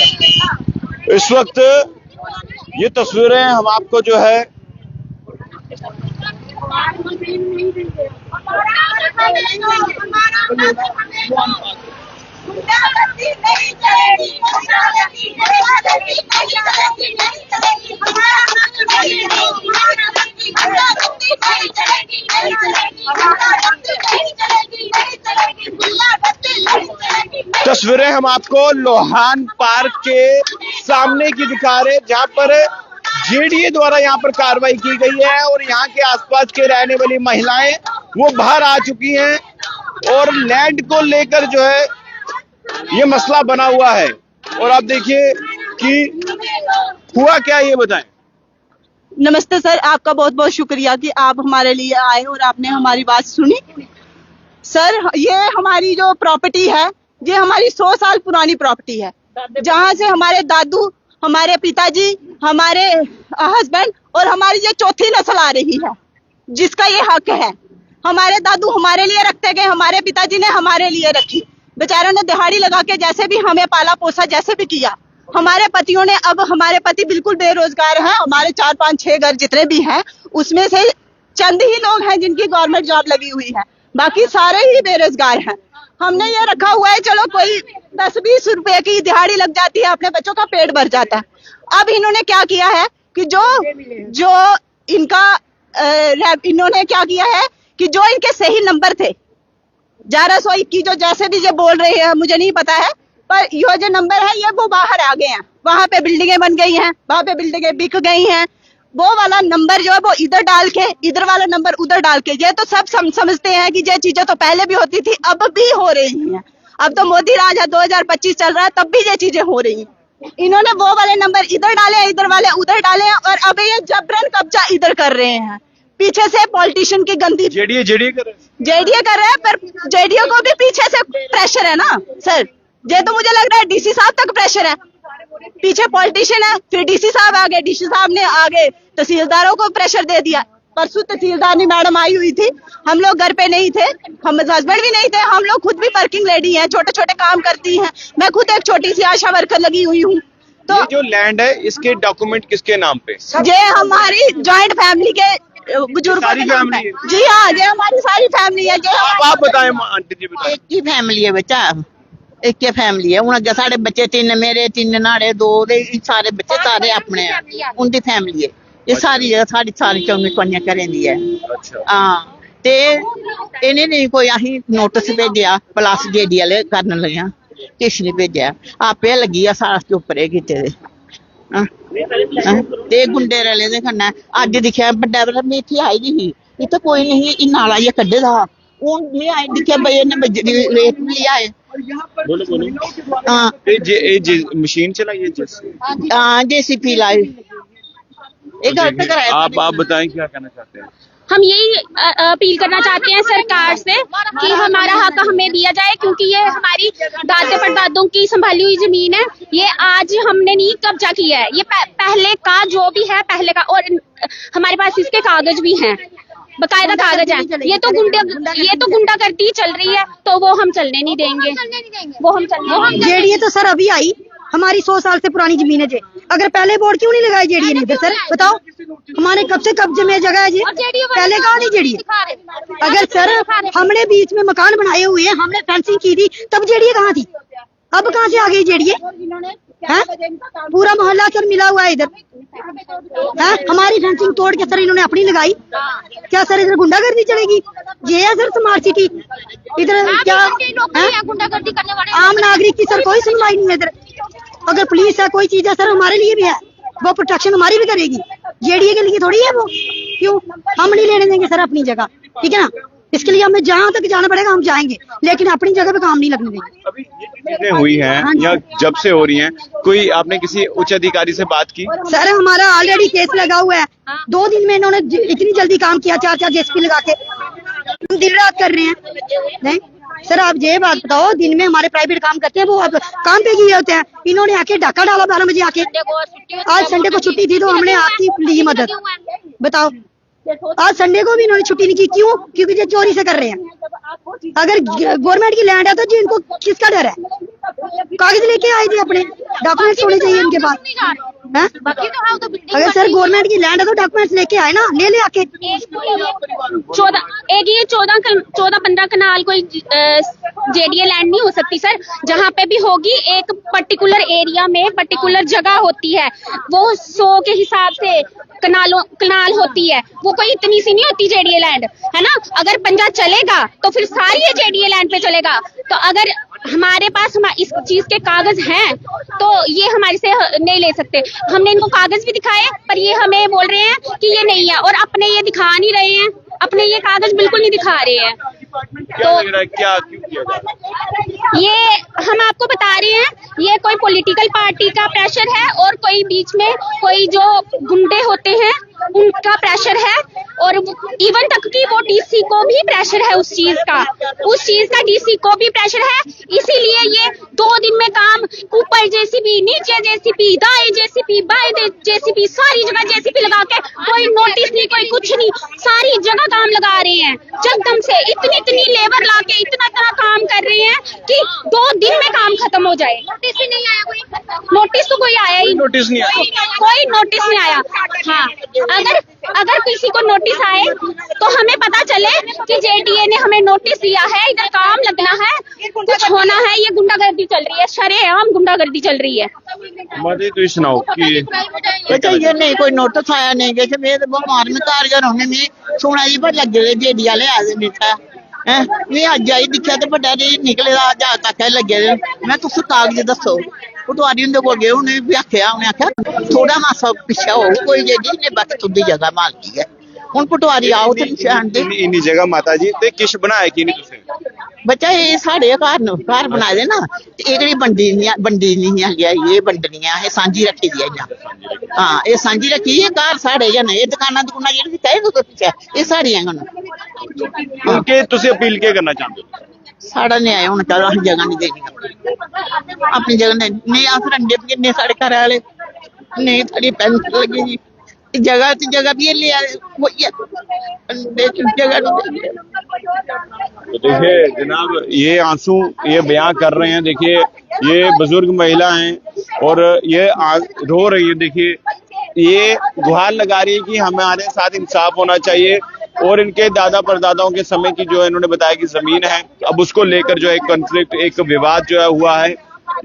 इस वक्त ये तस्वीरें हम आपको जो है तस्वीरें हम आपको लोहान पार्क के सामने की दिखा रहे हैं, जहां पर जेडीए द्वारा यहाँ पर कार्रवाई की गई है और यहाँ के आसपास के रहने वाली महिलाएं वो बाहर आ चुकी हैं और लैंड को लेकर जो है ये मसला बना हुआ है। और आप देखिए कि हुआ क्या, ये बताएं। नमस्ते सर, आपका बहुत बहुत शुक्रिया कि आप हमारे लिए आए और आपने हमारी बात सुनी। सर, ये हमारी जो प्रॉपर्टी है ये हमारी 100 साल पुरानी प्रॉपर्टी है, जहां से हमारे दादू, हमारे पिताजी, हमारे हस्बैंड और हमारी ये चौथी नस्ल आ रही है जिसका ये हक है। हमारे दादू हमारे लिए रखते गए, हमारे पिताजी ने हमारे लिए रखी। बेचारों ने दिहाड़ी लगा के जैसे भी हमें पाला पोसा, जैसे भी किया। हमारे पतियों ने, अब हमारे पति बिल्कुल बेरोजगार हैं। हमारे 4, 5, 6 घर जितने भी हैं उसमें से चंद ही लोग हैं जिनकी गवर्नमेंट जॉब लगी हुई है, बाकी सारे ही बेरोजगार हैं। हमने ये रखा हुआ है, चलो कोई 10-20 रुपए की दिहाड़ी लग जाती है, अपने बच्चों का पेट भर जाता है। अब इन्होंने क्या किया है कि जो इन्होंने क्या किया है कि जो इनके सही नंबर थे 1121 जो जैसे भी ये बोल रहे हैं, मुझे नहीं पता है, पर ये जो नंबर है ये वो बाहर आ गए हैं। वहां पे बिल्डिंगें बन गई हैं, वहां पे बिल्डिंगें बिक गई हैं। वो वाला नंबर जो है वो इधर डाल के, इधर वाला नंबर उधर डाल के, ये तो सब समझते हैं कि ये चीजें तो पहले भी होती थी, अब भी हो रही हैं। अब तो मोदी राज है, 2025 चल रहा है, तब भी ये चीजें हो रही हैं। इन्होंने वो वाले नंबर इधर डाले हैं, इधर वाले उधर डाले हैं और अब ये जबरन कब्जा इधर कर रहे हैं। पीछे से पॉलिटिशियन की गंदी जेडीए कर रहे हैं, पर जेडीए को भी पीछे से प्रेशर है ना सर। ये तो मुझे लग रहा है डीसी साहब तक प्रेशर है, पीछे पॉलिटिशियन है, फिर डीसी साहब आ गए, डीसी साहब ने आगे तहसीलदारों को प्रेशर दे दिया। परसों तहसीलदार मैडम आई हुई थी, हम लोग घर पे नहीं थे, हम हस्बैंड भी नहीं थे, हम लोग खुद भी वर्किंग लेडी हैं, छोटे छोटे काम करती हैं। मैं खुद एक छोटी सी आशा वर्कर लगी हुई हूँ। तो ये जो लैंड है इसके डॉक्यूमेंट किसके नाम पे? ये हमारी ज्वाइंट फैमिली के बुजुर्गों के नाम पे। जी हाँ, ये हमारी सारी फैमिली है। आप बताएं आंटी जी, बताएं। एक ही फैमिली है बच्चा, एक ही फैमिली है। हूं अगे साढ़े बच्चे 3, मेरे 3 नाड़े 2 सारे बच्चे सारे अपने उनकी फैमिली है। ये सारी सारी चौनी करें दी है। हाँ, ते इन्हें नहीं कोई अही नोटिस भेजा, प्लस जेडी वाले करन लगे, किश नहीं भेजा, आपे लगी आ सारा चुप कीते ते गुंडे रले दे कन्नै। अज दिखेआ बड्डा बड़ा मैं इत्थे आई दी ही, इत्थे कोई नहीं, इन नाला ये कड्डे दा हूं मैं आई दिखेआ बई इन्हें बजरी रेत भी आए। मशीन चलाई है, जेसीपी लाई। गलत कराया। आप बताएं क्या कहना चाहते हैं? हम यही अपील करना चाहते हैं सरकार से कि हमारा हक हमें दिया जाए, क्योंकि ये हमारी दादे परदादों की संभाली हुई जमीन है। ये आज हमने नहीं कब्जा किया है, ये पहले का जो भी है पहले का, और हमारे पास इसके कागज भी हैं, बकायदा कागज है। ये तो गुंडागर्दी चल रही है, तो वो हम चलने नहीं देंगे, वो हम चलने। जेडीए तो सर अभी आई, हमारी 100 साल से पुरानी जमीन है। अगर पहले बोर्ड क्यों नहीं लगाई जेडीए ने? सर बताओ, हमारे कब से कब्जे में जगह है जी, पहले कहा नहीं जेडीए? अगर सर हमने बीच में मकान बनाए हुए हैं, हमने फेंसिंग की थी, तब जेडीए कहाँ थी? अब कहाँ से आ गई जेडीए? पूरा मोहल्ला सर मिला हुआ है इधर। हमारी फेंसिंग तोड़ के सर इन्होंने अपनी लगाई। क्या सर इधर गुंडागर्दी चलेगी? ये है सर स्मार्ट सिटी। इधर क्या आम नागरिक की सर कोई सुनवाई नहीं है इधर। अगर पुलिस है, कोई चीज है सर हमारे लिए भी है, वो प्रोटेक्शन हमारी भी करेगी। जेडीए के लिए थोड़ी है वो, क्यों? हम नहीं लेने देंगे सर अपनी जगह, ठीक है ना? इसके लिए हमें जहाँ तक जाना पड़ेगा हम जाएंगे, लेकिन अपनी जगह पे काम नहीं लगने देंगे। अभी ये चीजें हुई हैं या जब से हो रही हैं, कोई आपने किसी उच्च अधिकारी से बात की? सर हमारा ऑलरेडी केस लगा हुआ है, 2 दिन में इन्होंने इतनी जल्दी काम किया, 4 जेसीपी लगा के। हम दिन रात कर रहे हैं। नहीं सर, आप ये बात बताओ, दिन में हमारे प्राइवेट काम करते हैं, वो अब काम पे किए होते हैं, इन्होंने आके डाका डाला 12 बजे आके। आज संडे को छुट्टी थी तो हमने आपकी ली मदद। बताओ, आज संडे को भी इन्होंने छुट्टी नहीं की, क्यों? क्योंकि ये चोरी से कर रहे हैं। अगर गवर्नमेंट की लैंड है तो जी इनको किसका डर है? कागज लेके आए थे, अपने डॉक्यूमेंट्स होने चाहिए इनके पास हैं? अगर सर गवर्नमेंट की लैंड है तो डॉक्यूमेंट्स लेके आए ना, ले आके। 14-15 कनाल कोई जेडीए लैंड नहीं हो सकती सर। जहाँ पे भी होगी एक पर्टिकुलर एरिया में पर्टिकुलर जगह होती है, वो 100 के हिसाब से कनाल होती है, वो कोई इतनी सी नहीं होती जेडीए लैंड, है ना। अगर पंजा चलेगा तो फिर सारी जेडीए लैंड पे चलेगा। तो अगर हमारे पास इस चीज के कागज हैं तो ये हमारे से नहीं ले सकते। हमने इनको कागज भी दिखाए पर ये हमें बोल रहे हैं कि ये नहीं है, और अपने ये दिखा नहीं रहे हैं, अपने ये कागज बिल्कुल नहीं दिखा रहे हैं। क्या लग रहा है, क्या क्यों किया जा रहा है? ये हम आपको बता रहे हैं, ये कोई पॉलिटिकल पार्टी का प्रेशर है और कोई बीच में कोई जो गुंडे होते हैं उनका प्रेशर है, और इवन तक कि वो डीसी को भी प्रेशर है उस चीज का डीसी को भी प्रेशर है। इसीलिए ये 2 दिन में काम, ऊपर जेसीबी, नीचे जेसीबी, दाएं जेसीबी, बाएं जेसीबी, सारी जगह जेसीबी लगा के, कोई नोटिस नहीं, कोई कुछ नहीं, सारी जगह काम लगा रहे हैं जगदम से। इतनी लेबर ला के इतना काम कर रहे हैं कि 2 दिन में काम खत्म हो जाए। नोटिस ही नहीं आया, कोई नोटिस तो कोई आया ही नोटिस नहीं आया, कोई नोटिस नहीं आया। हाँ, अगर किसी को नोटिस आए तो हमें पता चले कि जेडीए ने हमें नोटिस दिया है, इधर काम लगना है, कुछ होना है। ये गुंडागर्दी चल रही है, शरेआम गुंडागर्दी चल रही है। मजे तो सुनाओ कि बच्चा ये नहीं कोई नोटिस आया नहीं कि मेरे बिमार में कारीगर होने में सोना जी पर लगे रहे जेडी वाले आज निकला है मैं अज आई दिखा तो बड़ा निकले अज तक लगे रहे। मैं तुस कागज दसो पटवारी उन्हें कोल गए, उन्हें भी आख्या, उन्हें आख्या थोड़ा मासा पिछा हो कोई जेडी ने बस तुदी जगह मालकी है ਹੁਣ ਪਟਵਾਰੀ ਆਓ ਤੇ ਨਿਸ਼ਾਨ ਦੇ ਇੰਨੀ ਜਗ੍ਹਾ ਮਾਤਾ ਜੀ ਤੇ ਕਿਛ ਬਣਾਇਆ ਕੀ ਨਹੀਂ ਤੁਸੀਂ? ਬੱਚਾ ਇਹ ਸਾਡੇ ਘਰ ਬਣਾਏ ਦੇ ਨਾ, ਤੇ ਇਹ ਜਿਹੜੀ ਬੰਡੀ ਨਹੀਂ ਆ ਗਿਆ, ਇਹ ਬੰਡਣੀਆਂ ਇਹ ਸਾਂਝੀ ਰੱਖੀ ਦੀ ਆ। ਹਾਂ ਇਹ ਸਾਂਝੀ ਰੱਖੀ ਇਹ ਘਰ ਸਾਡੇ ਜਾਂ ਇਹ ਦੁਕਾਨਾਂ ਜਿਹੜੀ ਕਹੇ ਤੁਸੀਂ ਇਹ ਸਾਡੀਆਂ ਹਨ। ਕਿ ਤੁਸੀਂ ਅਪੀਲ ਕੀ ਕਰਨਾ ਚਾਹੁੰਦੇ ਹੋ? ਸਾਡਾ ਨਿਆਂ ਹੋਣਾ ਚਾਹੀਦਾ, ਅਸੀਂ ਜਗ੍ਹਾ ਨਹੀਂ ਦੇਣੀ ਆਪਣੀ ਜਗ੍ਹਾ ਨਹੀਂ। ਆ ਫਿਰ ਅੰਡੇ ਕਿੰਨੇ ਸਾਡੇ ਘਰ वाले नहीं, सारी पेंशन लगी जी जगह भी ले आए जगह। तो देखिए जनाब, ये आंसू ये बयां कर रहे हैं। देखिए ये बुजुर्ग महिला हैं और ये रो रही है। देखिए ये गुहार लगा रही है कि हमारे साथ इंसाफ होना चाहिए, और इनके दादा परदादाओं के समय की जो है इन्होंने बताया कि जमीन है, अब उसको लेकर जो है कॉन्फ्लिक्ट, एक विवाद जो है हुआ है।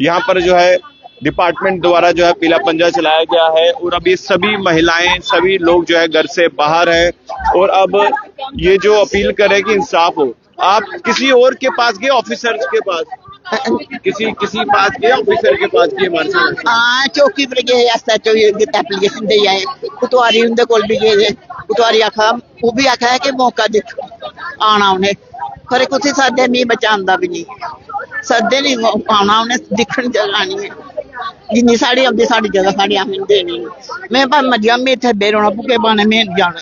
यहाँ पर जो है डिपार्टमेंट द्वारा जो है पीला पंजा चलाया गया है, और अभी सभी महिलाएं सभी लोग जो है घर से बाहर है, और अब ये जो अपील करे कि इंसाफ हो। आप किसी और के पास गए, ऑफिसर के पास, किसी पास गए, ऑफिसर के पास गए हमारे साथ? हाँ चौकी पर गए, एसएचओ एप्लीकेशन दे आए, पटवारी उनके कोल भी गए, पटवारी आखा वो भी आखा है कि मौका देखो आना उन्हें, पर कुछ सादे नहीं बचांदा भी नहीं, सदे नहीं आना उन्हें, दिखन जगह नहीं है जिन्नी साड़ी आती साड़ी जगह साड़ी आने देनी। मैं पर मजिया में इतने बेरोना भुके पाने में जाना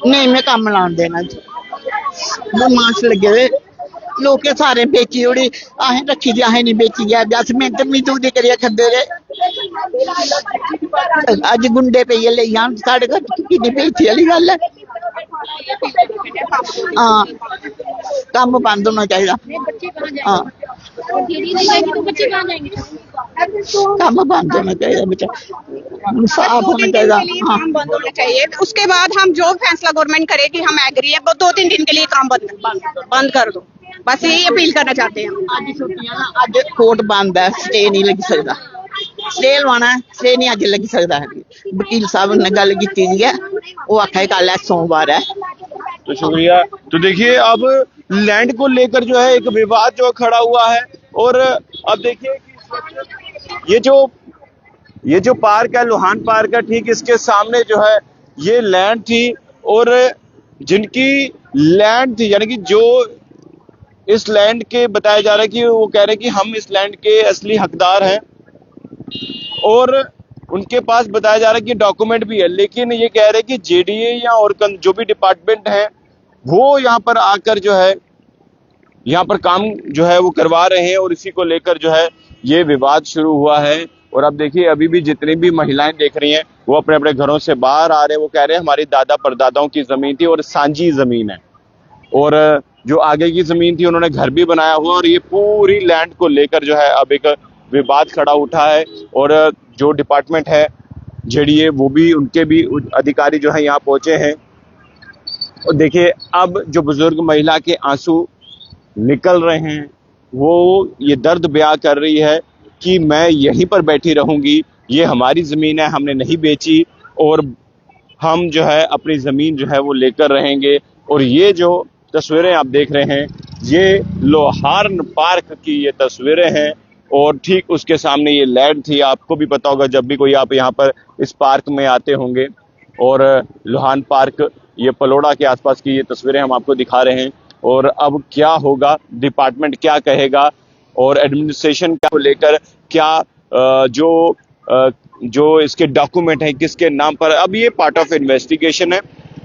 नहीं, मैं काम लान देना मांस लगे हुए लोग के सारे बेची उड़ी असें रखी दी, असें नहीं बेची गया 10 मिनट मजदूरी करिए खदे रहे। अज गुंडे पे ले जान साढ़े घर की बेची वाली गल है। हाँ काम बंद होना चाहिए। हाँ काम बंद होना चाहिए, बच्चा साफ होना चाहिए। हाँ बंद होना चाहिए। उसके बाद हम जो फैसला गवर्नमेंट करेगी हम एग्री है, वो 2-3 दिन के लिए काम बंद कर दो, बस यही अपील करना चाहते हैं। अज छुट्टियां ना, अज कोर्ट बंद है, स्टे नहीं लग सकता, स्टे लवाना है, स्टे नहीं अज लग सकता है। वकील साहब ने गल की है, वो आखा कल है सोमवार है। तो शुक्रिया। तो देखिए अब लैंड को लेकर जो है एक विवाद जो खड़ा हुआ है, और अब देखिए ये जो पार्क है, लोहान पार्क है, ठीक इसके सामने जो है ये लैंड थी, और जिनकी लैंड थी यानी कि जो इस लैंड के बताया जा रहा है कि वो कह रहे हैं कि हम इस लैंड के असली हकदार हैं, और उनके पास बताया जा रहा है कि डॉक्यूमेंट भी है, लेकिन ये कह रहे हैं कि जेडीए या और जो भी डिपार्टमेंट है वो यहाँ पर आकर जो है यहाँ पर काम जो है वो करवा रहे हैं, और इसी को लेकर जो है ये विवाद शुरू हुआ है। और अब देखिए अभी भी जितनी भी महिलाएं देख रही हैं वो अपने अपने घरों से बाहर आ रहे हैं। वो कह रहे हैं हमारी दादा परदादाओं की जमीन थी और सांझी जमीन है, और जो आगे की जमीन थी उन्होंने घर भी बनाया हुआ, और ये पूरी लैंड को लेकर जो है अब एक विवाद खड़ा उठा है। और जो डिपार्टमेंट है जेडीए, वो भी, उनके भी अधिकारी जो है यहाँ पहुंचे हैं। और देखिए अब जो बुजुर्ग महिला के आंसू निकल रहे हैं, वो ये दर्द बयां कर रही है कि मैं यहीं पर बैठी रहूंगी, ये हमारी ज़मीन है, हमने नहीं बेची, और हम जो है अपनी ज़मीन जो है वो लेकर रहेंगे। और ये जो तस्वीरें आप देख रहे हैं, ये लोहार्न पार्क की ये तस्वीरें हैं, और ठीक उसके सामने ये लैंड थी। आपको भी पता होगा जब भी कोई आप यहाँ पर इस पार्क में आते होंगे। और लोहार्न पार्क, ये पलोड़ा के आसपास की ये तस्वीरें हम आपको दिखा रहे हैं। और अब क्या होगा, डिपार्टमेंट क्या कहेगा, और एडमिनिस्ट्रेशन को लेकर क्या जो इसके डॉक्यूमेंट हैं किसके नाम पर, अब ये पार्ट ऑफ इन्वेस्टिगेशन है।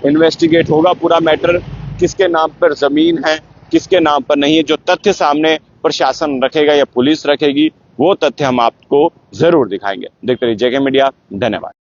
इन्वेस्टिगेट होगा पूरा मैटर, किसके नाम पर जमीन है, किसके नाम पर नहीं है। जो तथ्य सामने प्रशासन रखेगा या पुलिस रखेगी, वो तथ्य हम आपको जरूर दिखाएंगे। देखते रहिए जेके मीडिया। धन्यवाद।